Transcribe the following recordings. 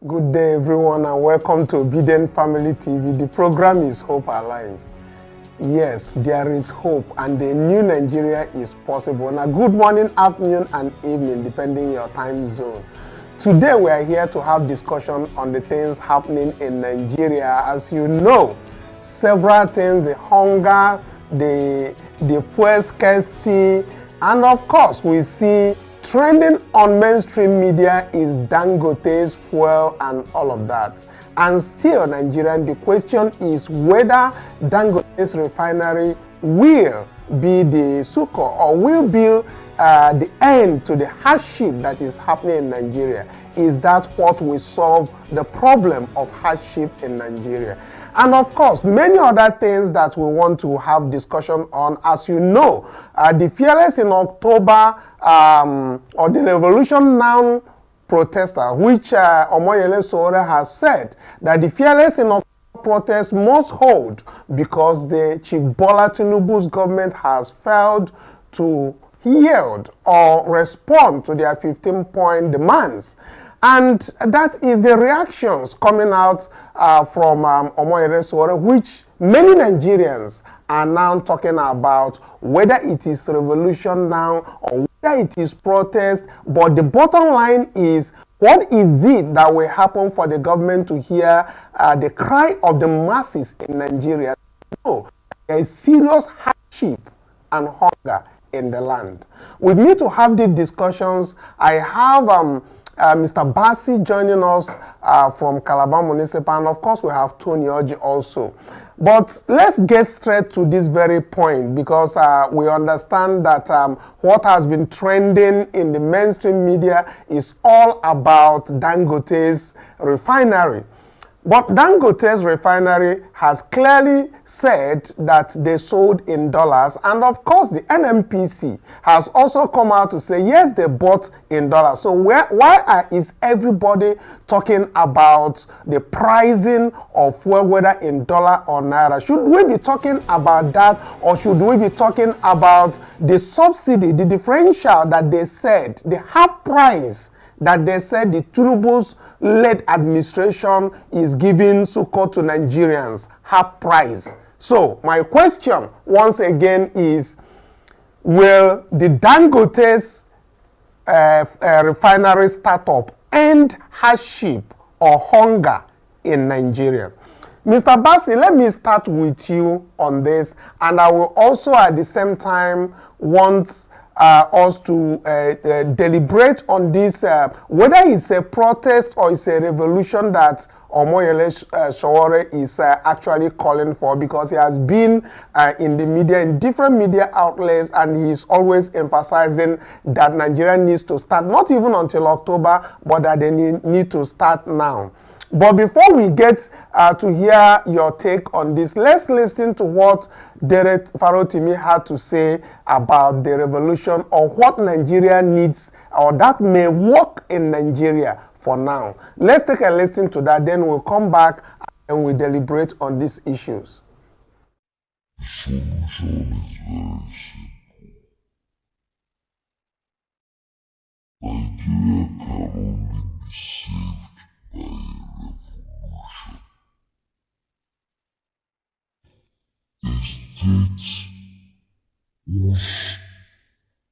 Good day, everyone, and welcome to Obidient Family TV. The program is Hope Alive. Yes, there is hope, and the new Nigeria is possible. Now, good morning, afternoon, and evening, depending your time zone. Today, we are here to have discussion on the things happening in Nigeria. As you know, several things: the hunger, the fuel scarcity, and of course, we see trending on mainstream media is Dangote's fuel and all of that. And still, Nigerian, the question is whether Dangote's refinery will be the succor or will be the end to the hardship that is happening in Nigeria. Is that what will solve the problem of hardship in Nigeria? And of course, many other things that we want to have discussion on. As you know, the fearless in October or the Revolution Now protester, which Omoyele Sowore has said that the fearless in October protest must hold because the Chief Bola Tinubu's government has failed to yield or respond to their 15-point demands. And that is the reactions coming out from Omoyele Sowore, which many Nigerians are now talking about whether it is revolution now or whether it is protest. But the bottom line is, what is it that will happen for the government to hear the cry of the masses in Nigeria? No, there is serious hardship and hunger in the land. We need to have these discussions. I have Mr. Bassi joining us from Calabar Municipal, and of course we have Tony Oji also. But let's get straight to this very point, because we understand that what has been trending in the mainstream media is all about Dangote's refinery. But Dangote's refinery has clearly said that they sold in dollars. And of course, the NMPC has also come out to say, yes, they bought in dollars. So why is everybody talking about the pricing of fuel, whether in dollar or naira? Should we be talking about that, or should we be talking about the subsidy, the differential that they said, the half price that they said the Tinubu's led administration is giving succor to Nigerians, half price? So my question once again is, will the Dangote's refinery startup end hardship or hunger in Nigeria? Mr. Bassi, let me start with you on this, and I will also at the same time want us to deliberate on this, whether it's a protest or it's a revolution that Omoyele Sowore is actually calling for, because he has been in the media, in different media outlets, and he's always emphasizing that Nigeria needs to start, not even until October, but that they need to start now. But before we get to hear your take on this, let's listen to what Dere Farotimi had to say about the revolution, or what Nigeria needs, or that may work in Nigeria for now. Let's take a listen to that, then we'll come back and we'll deliberate on these issues. The solution is very simple. Nigeria can only be saved by a revolution. A state whose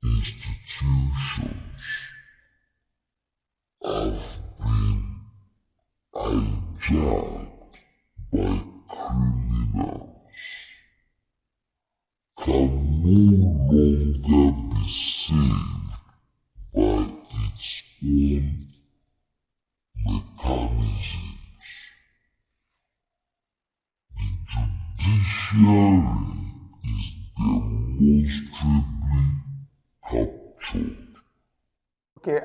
institutions have been hijacked by criminals can no longer be saved by its own mechanisms. The judiciary is demonstrably captured. Okay,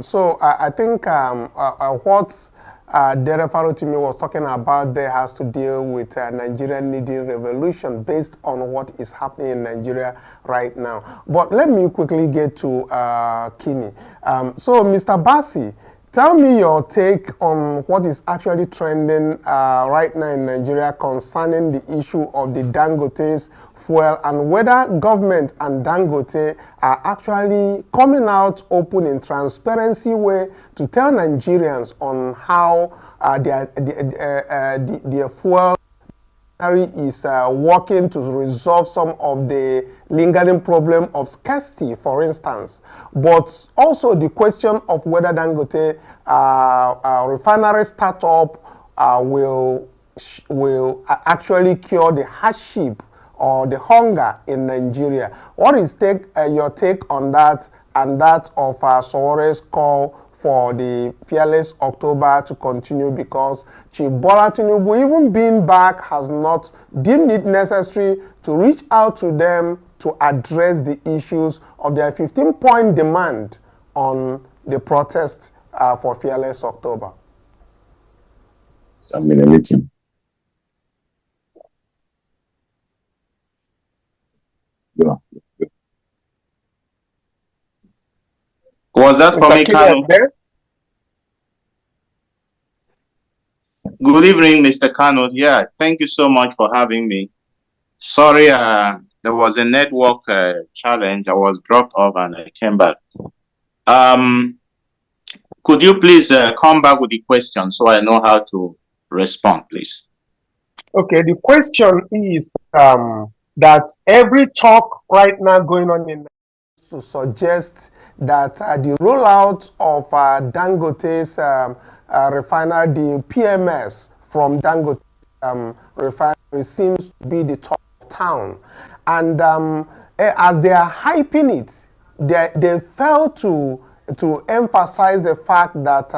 so I think what Dere Farotimi was talking about there has to deal with Nigeria needing revolution based on what is happening in Nigeria right now. But let me quickly get to Kini. So, Mr. Bassi, Tell me your take on what is actually trending right now in Nigeria concerning the issue of the Dangote's fuel and whether government and Dangote are actually coming out open in transparency way to tell Nigerians on how their fuel is working to resolve some of the lingering problem of scarcity, for instance, but also the question of whether Dangote refinery startup will actually cure the hardship or the hunger in Nigeria. What is your take on that and that of Sowore's call for the Fearless October to continue, because Tinubu, even being back, has not deemed it necessary to reach out to them to address the issues of their 15-point demand on the protest for Fearless October? I'm in a meeting. Yeah. Was that for me, Kanu? Good evening, Mr. Kanu. Yeah, thank you so much for having me. Sorry, there was a network challenge. I was dropped off and I came back. Could you please come back with the question so I know how to respond, please? Okay, the question is that every talk right now going on in to suggest that the rollout of Dangote's refinery, the PMS from Dangote refinery seems to be the top of town. And as they are hyping it, they fail to emphasize the fact that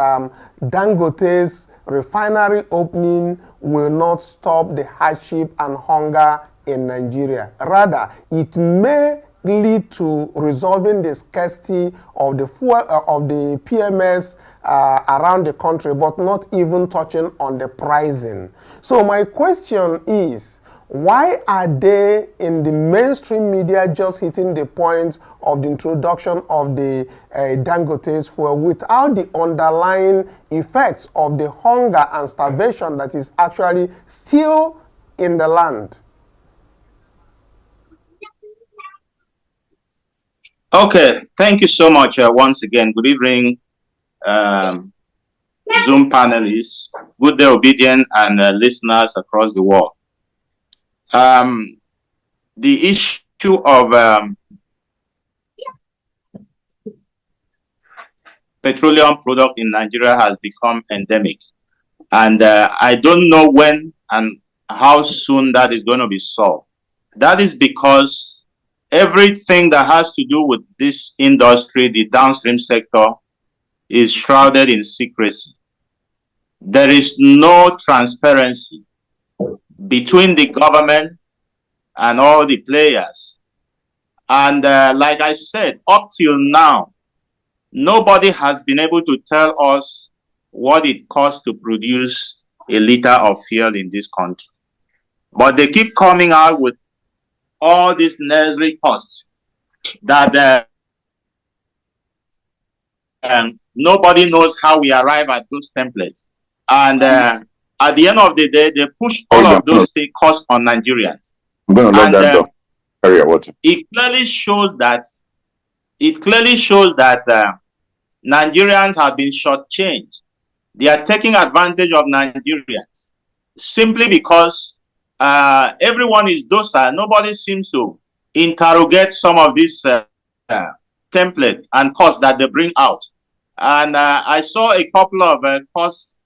Dangote's refinery opening will not stop the hardship and hunger in Nigeria. Rather, it may lead to resolving the scarcity of the fuel of the PMS around the country, but not even touching on the pricing. So my question is, why are they in the mainstream media just hitting the point of the introduction of the Dangote's fuel without the underlying effects of the hunger and starvation that is actually still in the land? Okay, thank you so much once again. Good evening, Zoom panelists, good day, Obidient, and listeners across the world. The issue of petroleum product in Nigeria has become endemic, and I don't know when and how soon that is going to be solved. That is because everything that has to do with this industry, the downstream sector, is shrouded in secrecy. There is no transparency between the government and all the players. And like I said, up till now, nobody has been able to tell us what it costs to produce a liter of fuel in this country. But they keep coming out with all these necessary costs that nobody knows how we arrive at those templates. And at the end of the day, they push all of those costs on Nigerians. I'm going to lock that door. It clearly shows that Nigerians have been shortchanged. They are taking advantage of Nigerians simply because everyone is docile. Nobody seems to interrogate some of these template and costs that they bring out. And I saw a couple of costs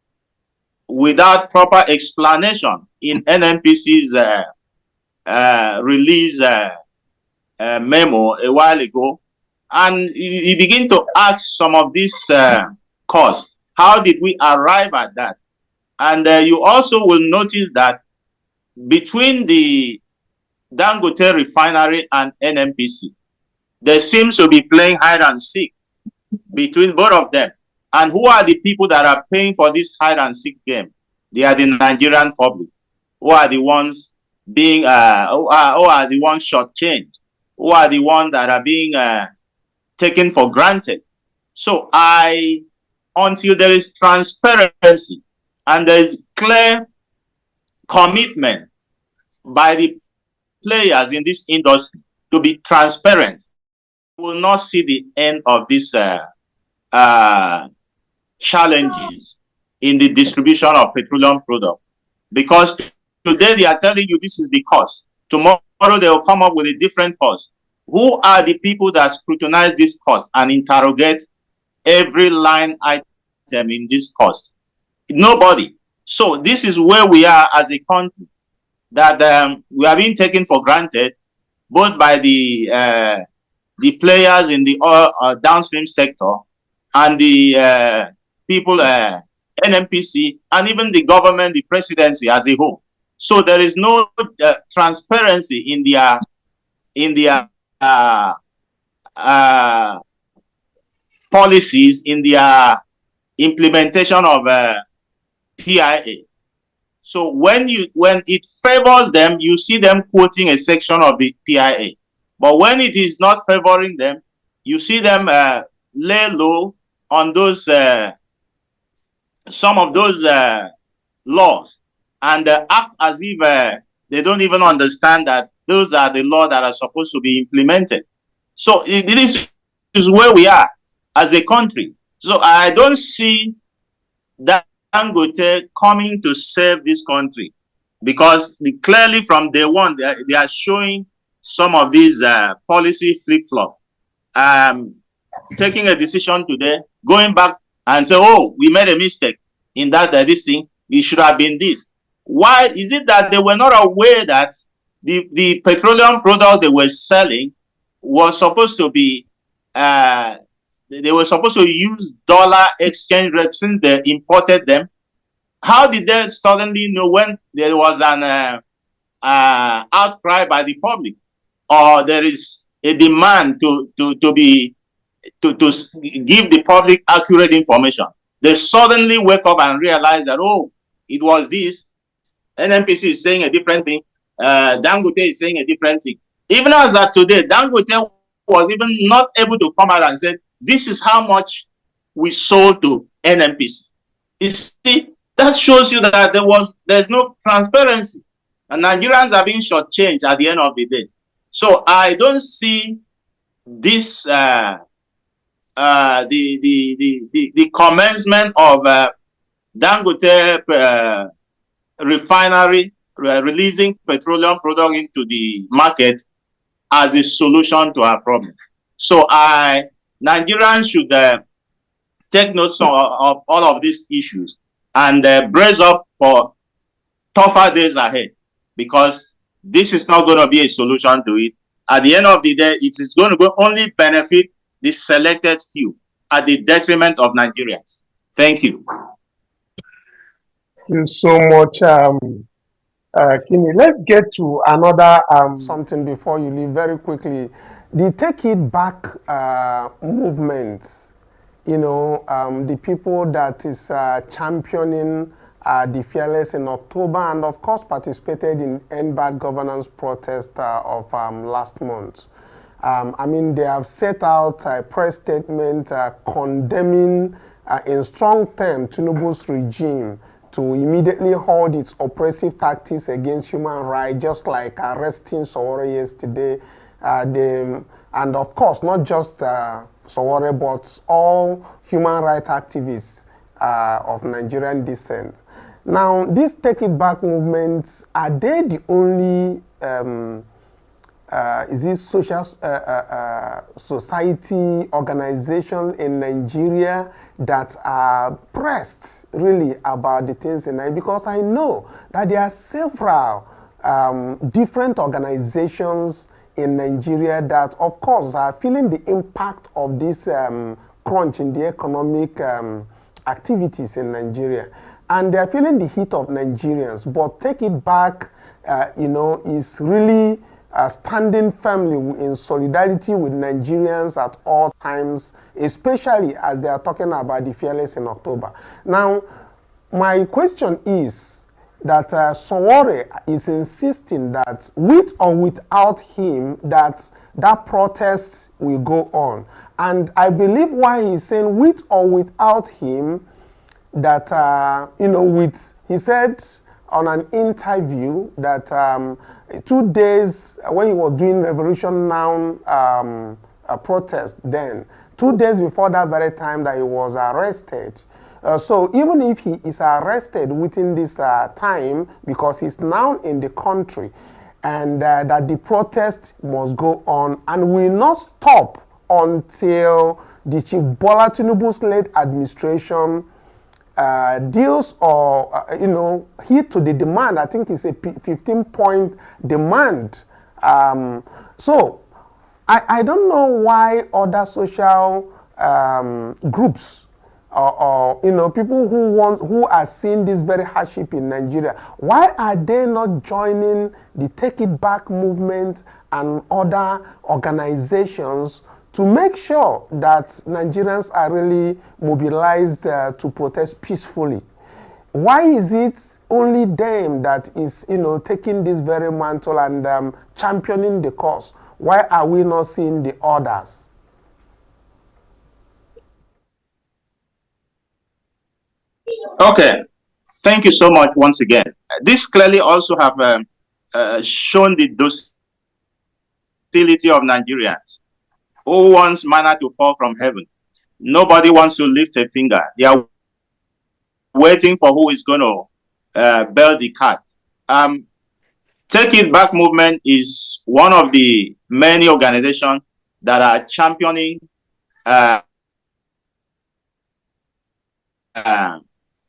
without proper explanation in NNPC's release memo a while ago. And you begin to ask some of these costs. How did we arrive at that? And you also will notice that between the Dangote refinery and NNPC, there seems to be playing hide and seek between both of them. And who are the people that are paying for this hide and seek game? They are the Nigerian public. Who are the ones being, who are the ones shortchanged? Who are the ones that are being taken for granted? So I until there is transparency and there is clear commitment by the players in this industry to be transparent, we will not see the end of these challenges in the distribution of petroleum products. Because today they are telling you this is the cost. Tomorrow they will come up with a different cost. Who are the people that scrutinize this cost and interrogate every line item in this cost? Nobody. So this is where we are as a country, that we are being taken for granted, both by the players in the downstream sector and the people, NMPC, and even the government, the presidency as a whole. So there is no transparency in their policies, in their implementation of PIA. So when it favors them, you see them quoting a section of the PIA. But when it is not favoring them, you see them lay low on those some of those laws, and act as if they don't even understand that those are the laws that are supposed to be implemented. So this is where we are as a country. So I don't see that Dangote coming to save this country, because clearly from day one they are showing some of these policy flip-flop, taking a decision today, going back and say, oh, we made a mistake in that this thing, it should have been this. Why is it that they were not aware that the petroleum product they were selling was supposed to be they were supposed to use dollar exchange rate since they imported them? How did they suddenly know when there was an outcry by the public, or there is a demand to give the public accurate information? They suddenly wake up and realize that, oh, it was this. NMPC is saying a different thing. Dangote is saying a different thing. Even as of today, Dangote was even not able to come out and say, this is how much we sold to NMPC. You see, that shows you that there's no transparency, and Nigerians are being shortchanged at the end of the day. So I don't see this the commencement of Dangote refinery releasing petroleum product into the market as a solution to our problem. So Nigerians should take notes of all of these issues and brace up for tougher days ahead, because this is not going to be a solution to it. At the end of the day, it is going to only benefit the selected few at the detriment of Nigerians. Thank you. Thank you so much, Kini. Let's get to another something before you leave very quickly. The Take It Back movement, you know, the people that is championing the Fearless in October, and of course participated in End Bad Governance protest of last month. I mean, they have set out a press statement condemning in strong terms Tinubu's regime to immediately hold its oppressive tactics against human rights, just like arresting Sowore yesterday. And of course, not just Sowore, but all human rights activists of Nigerian descent. Now, these Take It Back movements, are they the only is this social society organizations in Nigeria that are pressed really about the things in Nigeria? Because I know that there are several different organizations in Nigeria that, of course, are feeling the impact of this crunch in the economic activities in Nigeria. And they're feeling the heat of Nigerians. But Take It Back, you know, is really standing firmly in solidarity with Nigerians at all times, especially as they are talking about the Fearless in October. Now, my question is that Sowore is insisting that with or without him, that protest will go on. And I believe why he's saying with or without him, that, he said on an interview that 2 days, when he was doing Revolution Now protest then, 2 days before that very time that he was arrested. So even if he is arrested within this time, because he's now in the country, and that the protest must go on and will not stop until the Chief Bola Tinubu's-led administration deals or, hit to the demand. I think it's a 15-point demand. So I don't know why other social groups or people who are seeing this very hardship in Nigeria, why are they not joining the Take It Back movement and other organizations to make sure that Nigerians are really mobilized to protest peacefully? Why is it only them that is, taking this very mantle and championing the cause? Why are we not seeing the others? Okay, thank you so much once again. This clearly also have shown the docility of Nigerians. Who wants manna to fall from heaven? Nobody wants to lift a finger. They are waiting for who is going to bail the cat. Take It Back movement is one of the many organizations that are championing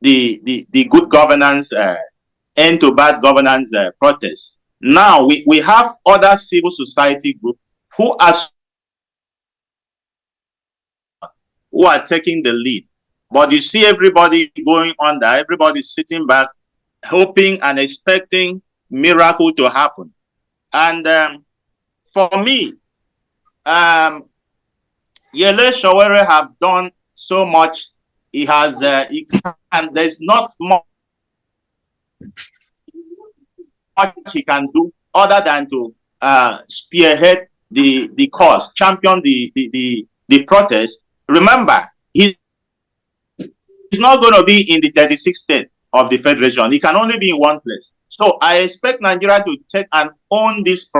the good governance, end to bad governance protests. Now we have other civil society groups who are taking the lead. But you see everybody going under, everybody sitting back, hoping and expecting miracle to happen. And for me, Yele Sowore have done so much. He has, and there's not much he can do other than to spearhead the cause, champion the protest. Remember, he's not going to be in the 36th state of the federation. He can only be in one place. So I expect Nigeria to take and own this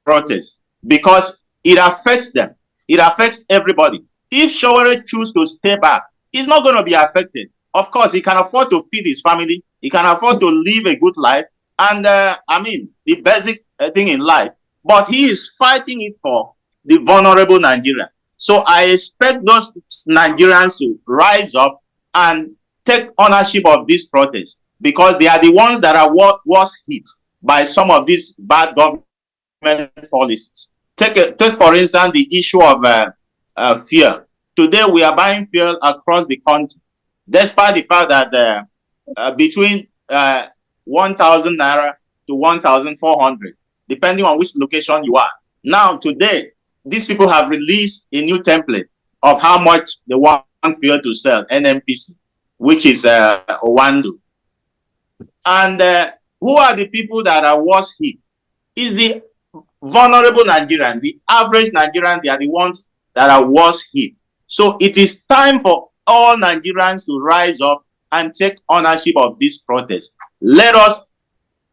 protest because it affects them. It affects everybody. If Sowore chooses to stay back, he's not going to be affected. Of course, he can afford to feed his family. He can afford to live a good life. And the basic thing in life. But he is fighting it for the vulnerable Nigeria. So I expect those Nigerians to rise up and take ownership of this protest because they are the ones that are worst hit by some of these bad government policies. Take for instance the issue of fuel. Today we are buying fuel across the country, despite the fact that between 1,000 naira to 1,400, depending on which location you are. Now today, these people have released a new template of how much they want fuel to sell, NMPC, which is Owando. And who are the people that are worst hit? Is the vulnerable Nigerian, the average Nigerian. They are the ones that are worst hit. So it is time for all Nigerians to rise up and take ownership of this protest. Let us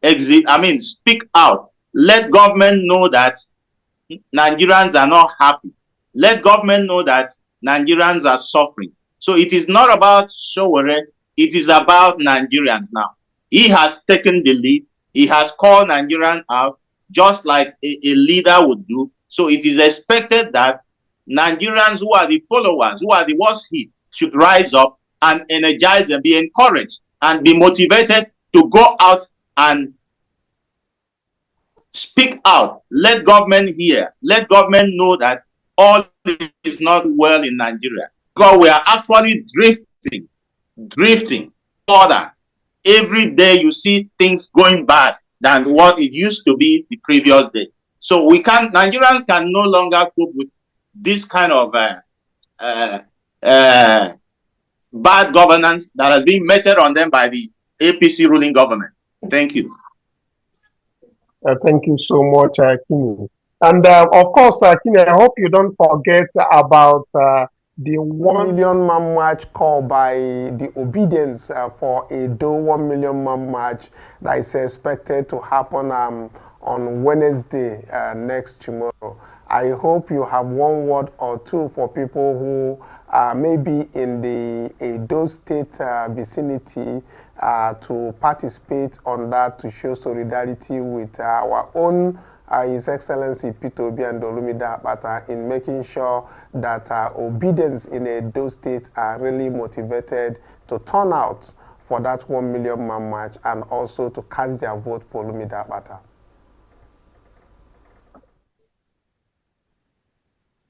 speak out. Let government know that Nigerians are not happy. Let government know that Nigerians are suffering. So it is not about Sowore, it is about Nigerians now. He has taken the lead. He has called Nigerians out just like a leader would do. So it is expected that Nigerians who are the followers, who are the worst hit, should rise up and energize and be encouraged and be motivated to go out and speak out. Let government hear. Let government know that all is not well in Nigeria. Because we are actually drifting further. Every day you see things going bad than what it used to be the previous day. So Nigerians can no longer cope with this kind of bad governance that has been meted on them by the APC ruling government. Thank you. Thank you so much, Kanu. And of course, Kine, I hope you don't forget about the 1 million man march called by the Obedience for Edo 1 million man march that is expected to happen on Wednesday next tomorrow. I hope you have one word or two for people who may be in the Edo State vicinity to participate on that, to show solidarity with our own His Excellency Peter Obi and Olumide Akpata in making sure that Obedience in Edo State are really motivated to turn out for that 1 million man march and also to cast their vote for Olumide Akpata.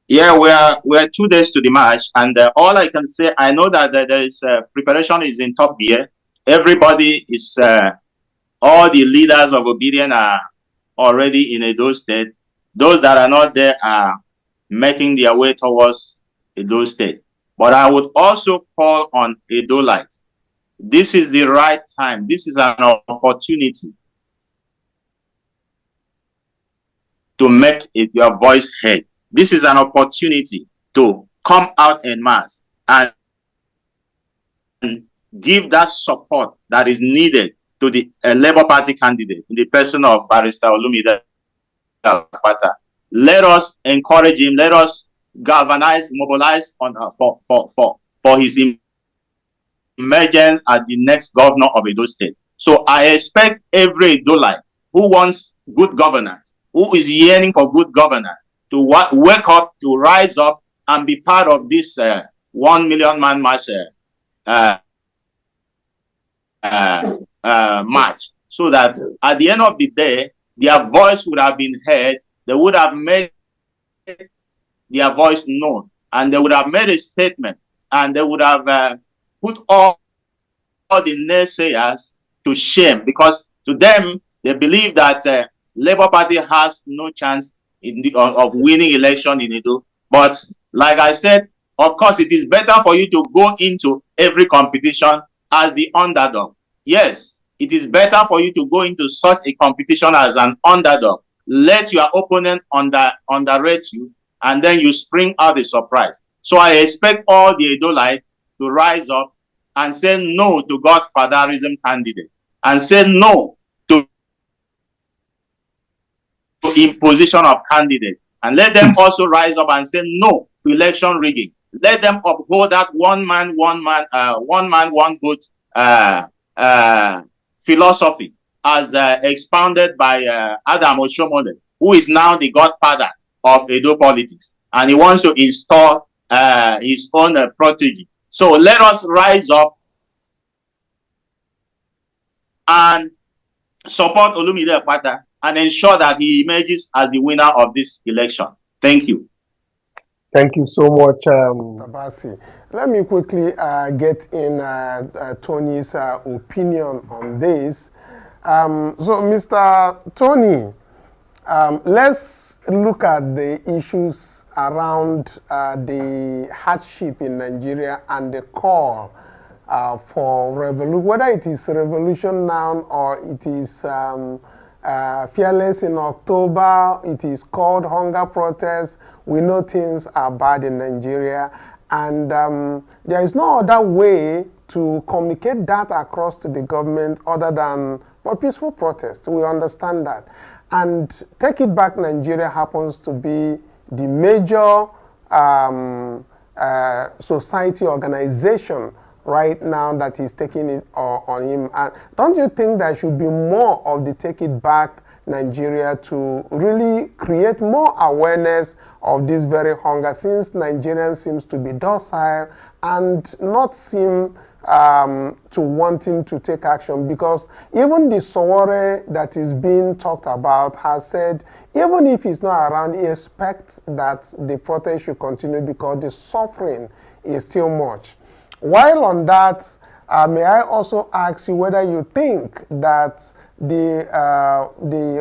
Yeah, we're 2 days to the march, and all I can say, I know that there is preparation is in top gear. Everybody is, all the leaders of Obidient are already in Edo State. Those that are not there are making their way towards Edo State. But I would also call on Edolites. This is the right time. This is an opportunity to make your voice heard. This is an opportunity to come out en masse and give that support that is needed to the Labour Party candidate in the person of Barrister Olumide Akpata. Let us encourage him. Let us galvanize, mobilize on for his emergence as the next governor of Edo State. So I expect every Edolite who wants good governance, who is yearning for good governance, to wake up, to rise up, and be part of this 1 million man march march, so that at the end of the day, their voice would have been heard. They would have made their voice known, and they would have made a statement, and they would have put all the naysayers to shame, because to them, they believe that Labour Party has no chance of winning election in Edo. But like I said, of course, it is better for you to go into every competition as the underdog. Yes, it is better for you to go into such a competition as an underdog. Let your opponent underrate you, and then you spring out a surprise. So I expect all the Edolites to rise up and say no to godfatherism candidate, and say no to imposition of candidate, and let them also rise up and say no to election rigging. Let them uphold that one man, one vote philosophy as expounded by Adam Oshomole, who is now the godfather of Edo politics, and he wants to install his own protege. So let us rise up and support Olumide Akpata and ensure that he emerges as the winner of this election. Thank you. Thank you so much. Tabasi. Let me quickly get in Tony's opinion on this. So, Mr. Tony, let's look at the issues around the hardship in Nigeria and the call for revolution, whether it is revolution now or it is fearless in October, it is called hunger protest. We know things are bad in Nigeria, and there is no other way to communicate that across to the government other than for peaceful protest. We understand that. And Take It Back Nigeria happens to be the major society organization right now that is taking it on him. And don't you think there should be more of the Take It Back Nigeria to really create more awareness of this very hunger, since Nigerians seems to be docile and not seem to wanting to take action? Because even the Sowore that is being talked about has said even if he's not around, he expects that the protest should continue because the suffering is still much. While on that, may I also ask you whether you think that the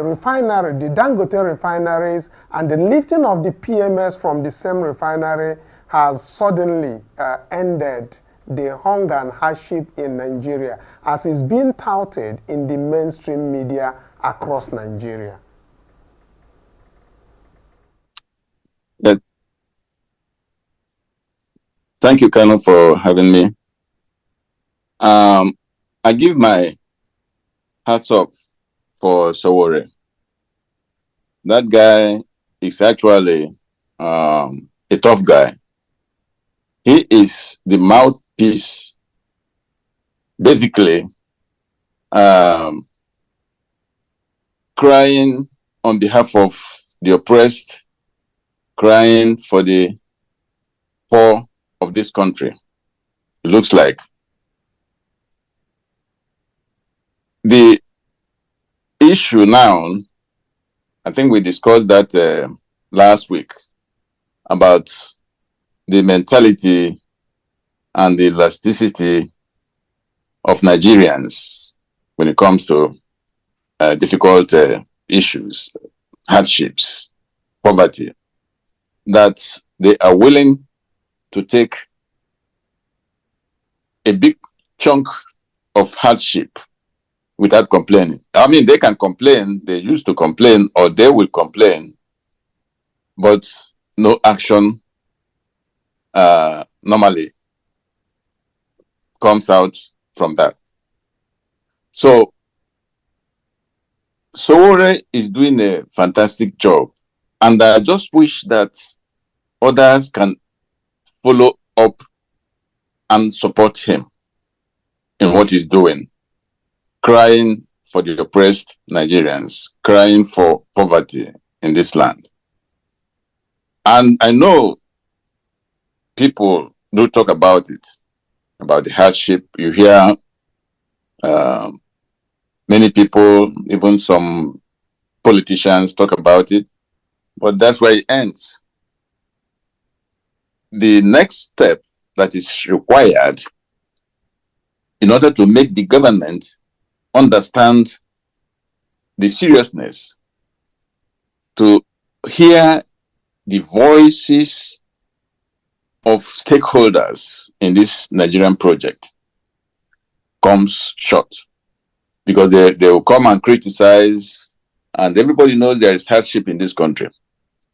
refinery, the Dangote refineries, and the lifting of the PMS from the same refinery has suddenly ended the hunger and hardship in Nigeria, as is being touted in the mainstream media across Nigeria? Thank you, Kanu, for having me. I give my hats up for Sowore. That guy is actually a tough guy. He is the mouthpiece, basically, crying on behalf of the oppressed, crying for the poor of this country. It looks like the issue now, I think we discussed that last week, about the mentality and the elasticity of Nigerians when it comes to difficult issues, hardships, poverty, that they are willing to take a big chunk of hardship without complaining. I mean, they can complain, they used to complain, or they will complain, but no action normally comes out from that. So Sowore is doing a fantastic job, and I just wish that others can follow up and support him in what he's doing, crying for the oppressed Nigerians, crying for poverty in this land. And I know people do talk about it, about the hardship. You hear many people, even some politicians, talk about it, but that's where it ends. The next step that is required in order to make the government understand the seriousness, to hear the voices of stakeholders in this Nigerian project, comes short, because they will come and criticize, and everybody knows there is hardship in this country,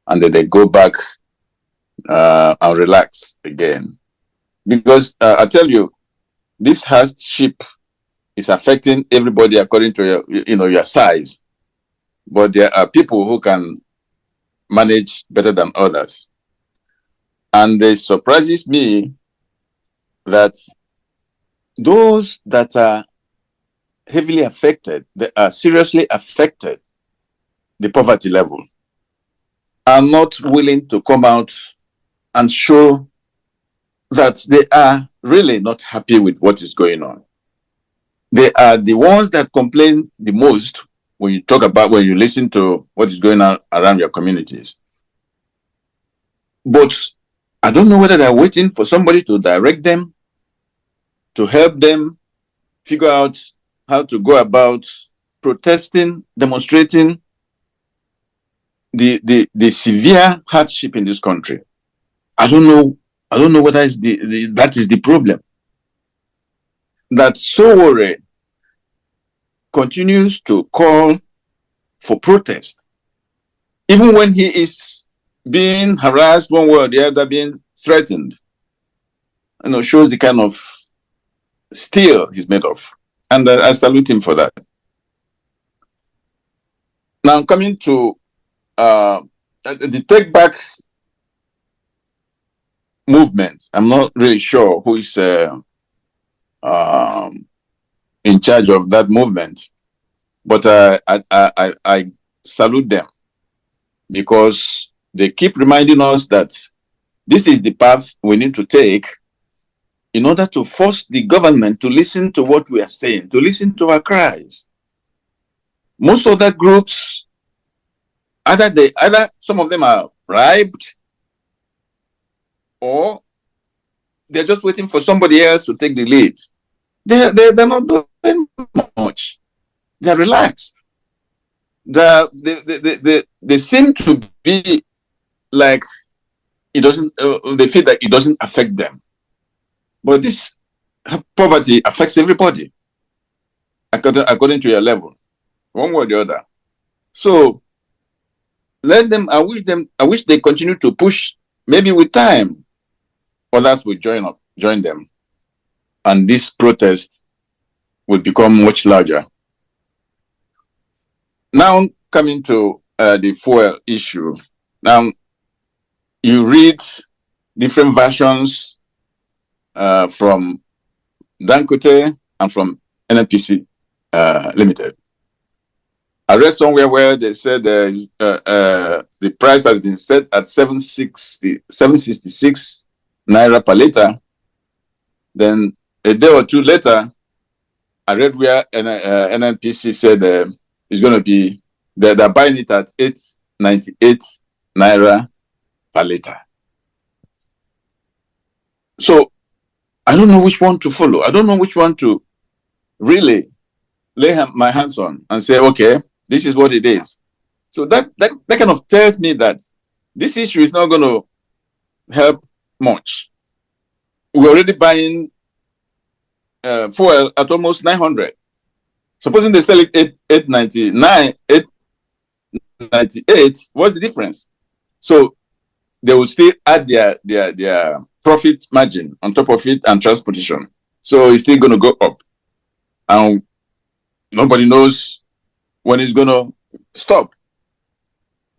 and then they go back and relax again. Because I tell you, this hardship is affecting everybody according to your size, but there are people who can manage better than others. And it surprises me that those that are heavily affected, they are seriously affected, the poverty level, are not willing to come out and show that they are really not happy with what is going on. They are the ones that complain the most when you listen to what is going on around your communities. But I don't know whether they're waiting for somebody to direct them, to help them figure out how to go about protesting, demonstrating the severe hardship in this country. I don't know whether that is the problem. That Sowore continues to call for protest, even when he is being harassed one way or the other, being threatened. Shows the kind of steel he's made of. And I salute him for that. Now, coming to the Take Back movement, I'm not really sure who is in charge of that movement, but I salute them, because they keep reminding us that this is the path we need to take in order to force the government to listen to what we are saying, to listen to our cries. Most other groups, either some of them are bribed, or they're just waiting for somebody else to take the lead. They're not doing much. They're relaxed. They seem to be like it doesn't. They feel that it doesn't affect them. But this poverty affects everybody according to your level, one way or the other. So let them. I wish they continue to push. Maybe with time, others will join them, and this protest will become much larger. Now, coming to the fuel issue. Now, you read different versions from Dangote and from NNPC Limited. I read somewhere where they said the price has been set at 766 naira per liter. Then a day or two later, I read where NNPC said it's going to be, they're buying it at 898 naira per liter. So I don't know which one to follow. I don't know which one to really lay my hands on and say, okay, this is what it is. So that kind of tells me that this issue is not going to help much. We're already buying fuel at almost 900. Supposing they sell it 899, 898, what's the difference? So they will still add their profit margin on top of it and transportation. So it's still going to go up. And nobody knows when it's going to stop.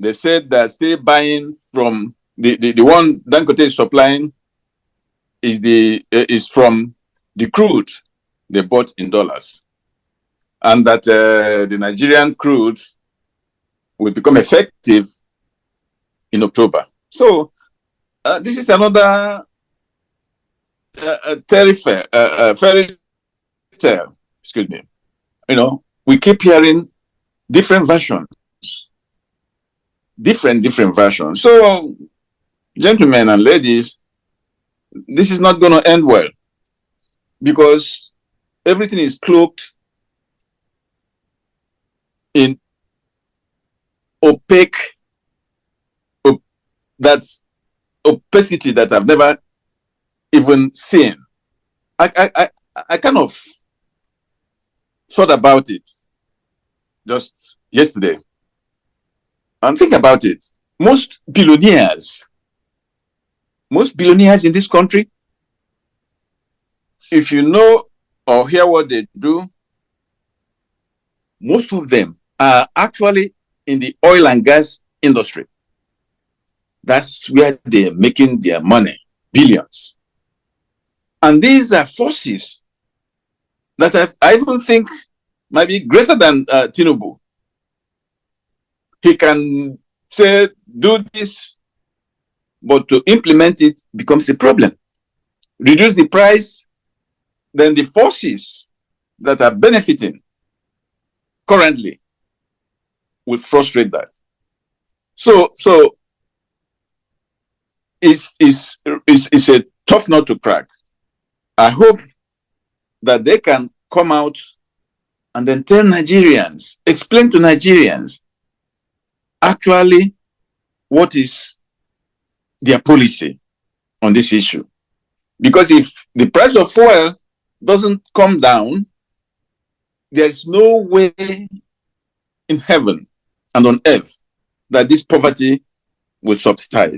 They said they're still buying from the one Dangote is supplying is from the crude they bought in dollars, and that the Nigerian crude will become effective in October. So this is another fairy tale. Excuse me. You know, we keep hearing different versions. Different versions. So, gentlemen and ladies, this is not going to end well, because everything is cloaked in that's opacity that I've never even seen. I kind of thought about it just yesterday. And think about it. Most billionaires in this country, if you know or hear what they do, most of them are actually in the oil and gas industry. That's where they're making their money, billions. And these are forces that I even think might be greater than Tinubu. He can say, do this, but to implement it becomes a problem. Reduce the price, then the forces that are benefiting currently will frustrate that. So it's a tough nut to crack. I hope that they can come out and then tell Nigerians, explain to Nigerians actually what is their policy on this issue. Because if the price of fuel doesn't come down, there is no way in heaven and on earth that this poverty will subside.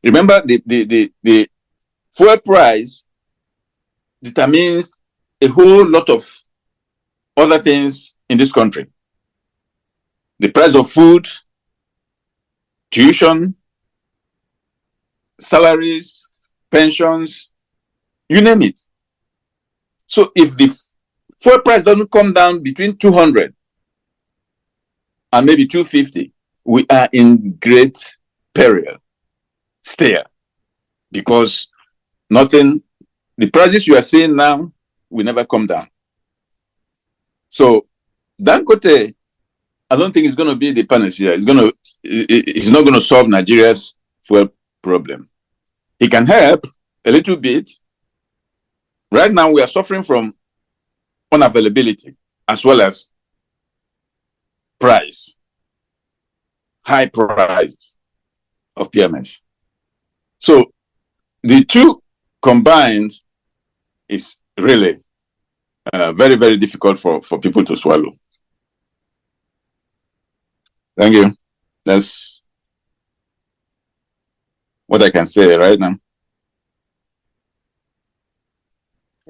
Remember, the fuel price determines a whole lot of other things in this country. The price of food, tuition, salaries, pensions, you name it. So if the fuel price doesn't come down between 200 and maybe 250, we are in great peril still, because the prices you are seeing now will never come down. So Dangote, I don't think it's going to be the panacea. It's not going to solve Nigeria's fuel problem. It can help a little bit. Right now, we are suffering from unavailability as well as price, high price of PMS. So the two combined is really very, very difficult for people to swallow. Thank you. That's what I can say right now.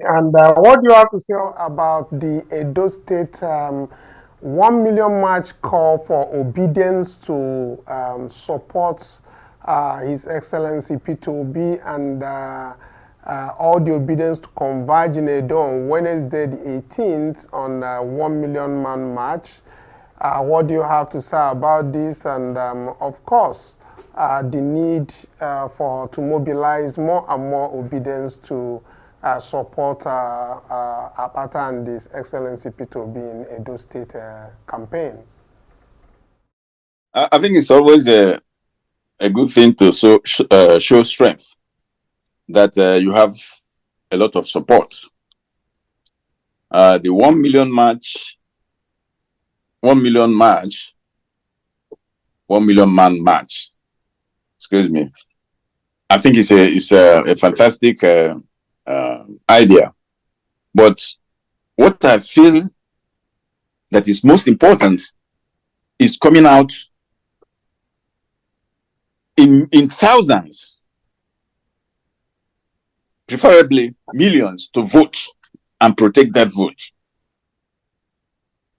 And what do you have to say about the Edo State 1 million march call for obedience to support His Excellency P2B and all the obedience to converge in Edo on Wednesday the 18th on 1 million man march? What do you have to say about this? And of course, the need to mobilize more and more obedience to support Apata and His Excellency P2B in Edo State campaigns? I think it's always a good thing to show strength, that you have a lot of support. The 1 million march, 1 million march, 1 million man march, excuse me. I think it's a fantastic idea. But what I feel that is most important is coming out in thousands, preferably millions, to vote and protect that vote.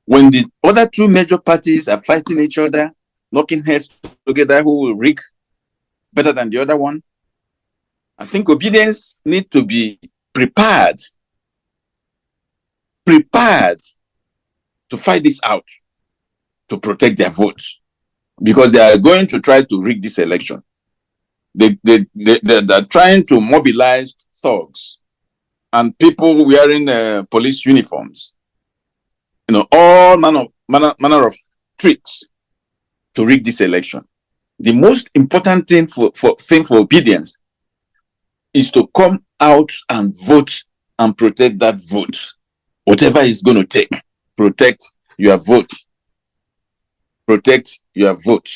When the other two major parties are fighting each other, knocking heads together, who will rig better than the other one, I think obedience need to be prepared to fight this out, to protect their votes, because they are going to try to rig this election. They're trying to mobilize thugs and people wearing police uniforms, all manner of tricks to rig this election. The most important thing for obedience is to come out and vote and protect that vote. Whatever it's going to take, protect your vote. Protect your vote.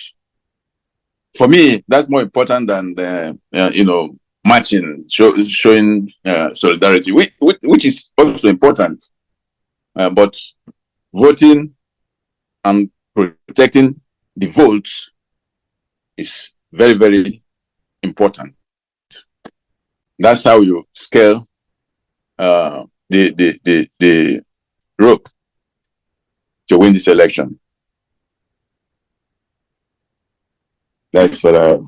For me, that's more important than marching, showing solidarity, which is also important. But voting and protecting the vote is very, very important. That's how you scale the rope to win this election. That's what I...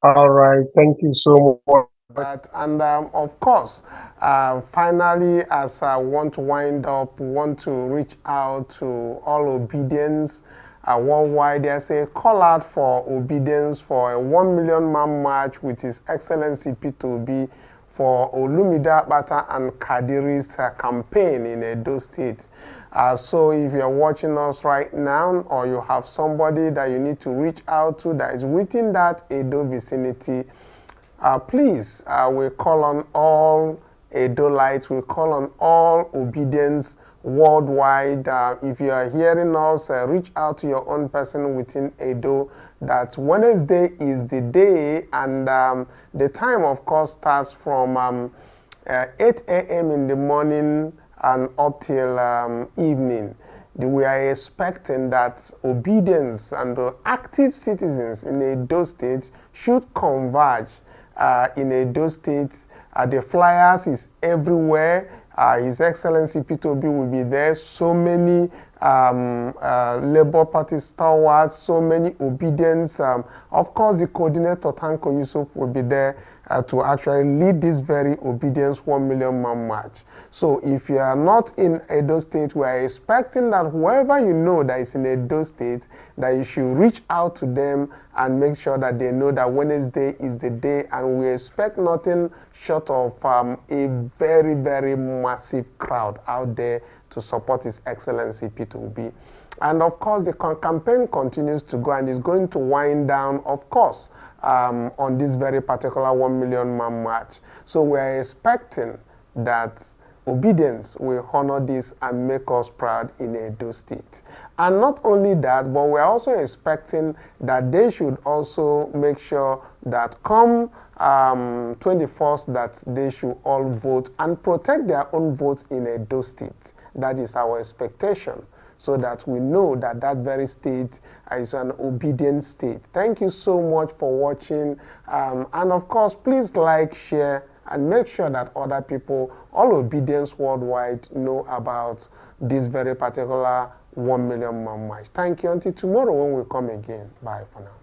All right, thank you so much. And of course, finally, as I want to wind up, want to reach out to all obedience worldwide. There's a call out for obedience for a 1 million man march with His Excellency P2B for Olumide Akpata and Kadiri's campaign in Edo State. So if you're watching us right now, or you have somebody that you need to reach out to that is within that Edo vicinity, please, we call on all Edolites, we call on all obedience worldwide. If you are hearing us, reach out to your own person within Edo. That Wednesday is the day, and the time, of course, starts from 8 a.m. in the morning and up till evening. We are expecting that obedience and active citizens in Edo State should converge in Edo State. The flyers is everywhere. His Excellency P2B will be there. So many Labour Party stalwarts, so many obedience. Of course, the coordinator, Tanko Yusuf, will be there to actually lead this very obedience 1 million man march. So if you are not in Edo State, we are expecting that whoever you know that is in Edo State, that you should reach out to them and make sure that they know that Wednesday is the day, and we expect nothing short of a very, very massive crowd out there to support His Excellency P2B. And of course, the campaign continues to go and is going to wind down, of course, on this very particular 1 million man march. So we are expecting that obedience will honor this and make us proud in Edo State. And not only that, but we're also expecting that they should also make sure that come 21st, that they should all vote and protect their own votes in Edo State. That is our expectation. so that we know that that very state is an obedient state. Thank you so much for watching. And of course, please like, share, and make sure that other people, all Obedience worldwide, know about this very particular 1 million man march. Thank you. Until tomorrow when we come again. Bye for now.